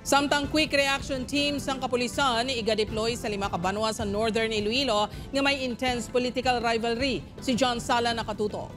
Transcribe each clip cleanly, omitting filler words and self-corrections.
Samtang quick reaction team sang kapulisan iga-deploy sa 5 ka banwa sa Northern Iloilo nga may intense political rivalry. Si John Sala nakatuto.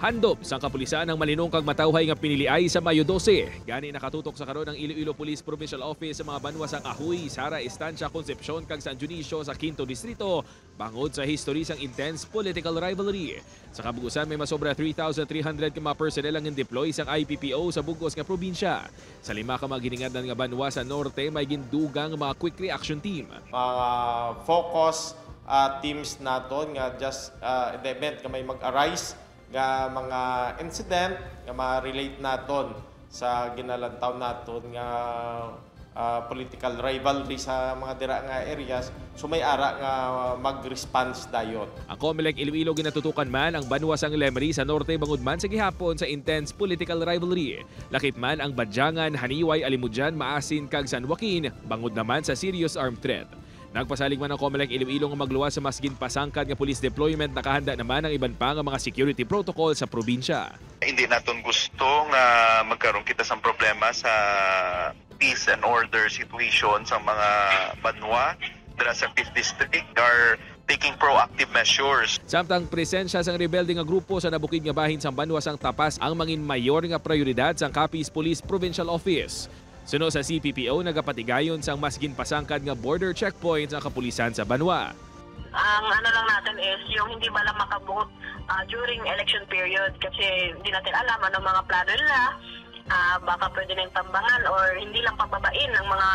Handop sang kapulisan ang malinong kag matawhay nga piniliay sa Mayo 12. Gani nakatutok sa karon ang Iloilo Police Provincial Office sa mga banwa sang Ahuy, Sara, Estancia, Concepcion kag San Dionisio sa 5th Distrito bangod sa history sang intense political rivalry. Sa kabugusan may masobra 3,300 ka mga personnel ang deploy sang IPPO sa bugos nga probinsya. Sa 5 ka mga giningadnan nga banwa sa norte may gindugang mga quick reaction team. Focus teams naton nga just in the event nga may mag-arise nga mga incident nga ma-relate naton sa ginalantaw naton nga political rivalry sa mga dira nga areas, so may ara nga mag-response dayon. Ang COMELEC Iloilo ginatutukan man ang banwa sang Lemery sa norte bangod man sa gihapon sa intense political rivalry. Lakip man ang Badyangan, Haniway, Alimudjan, Maasin kag San Joaquin bangod naman sa serious armed threat. Nagpasalig man ang COMELEC Iloilo nga magluwas sa mas ginpasangkad nga police deployment, nakahanda naman ang iban pa nga mga security protocol sa probinsya. Hindi naton gusto nga magkaroon kita sa problema sa peace and order situation sa mga banwa dira sa 5th District. Are taking proactive measures. Samtang presensya sang rebelde nga grupo sa nabukid nga bahin sang banwa sang Tapas ang mangin mayor nga prioridad sang Capiz Police Provincial Office. Suno sa CPPO, nagapatigayon sang mas ginpasangkad nga border checkpoints ang kapulisan sa banwa. Ang ano lang natin is yung hindi ba lang makaboot during election period kasi hindi natin alam ano mga plano nila. Baka pwede na yung tambangan or hindi lang pababain ng mga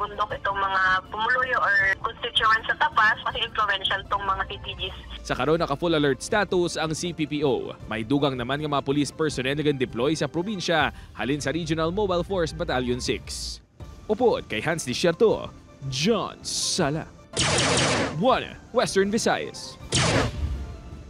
bundok itong mga pumuluyo or constituents sa Tapas kasi influential itong mga TTGs. Sa karon naka full alert status ang CPPO. May dugang naman nga mga police personnel nga deploy sa probinsya halin sa Regional Mobile Force Battalion 6. Upod kay Hans Desierto, John Sala. 1 Western Visayas.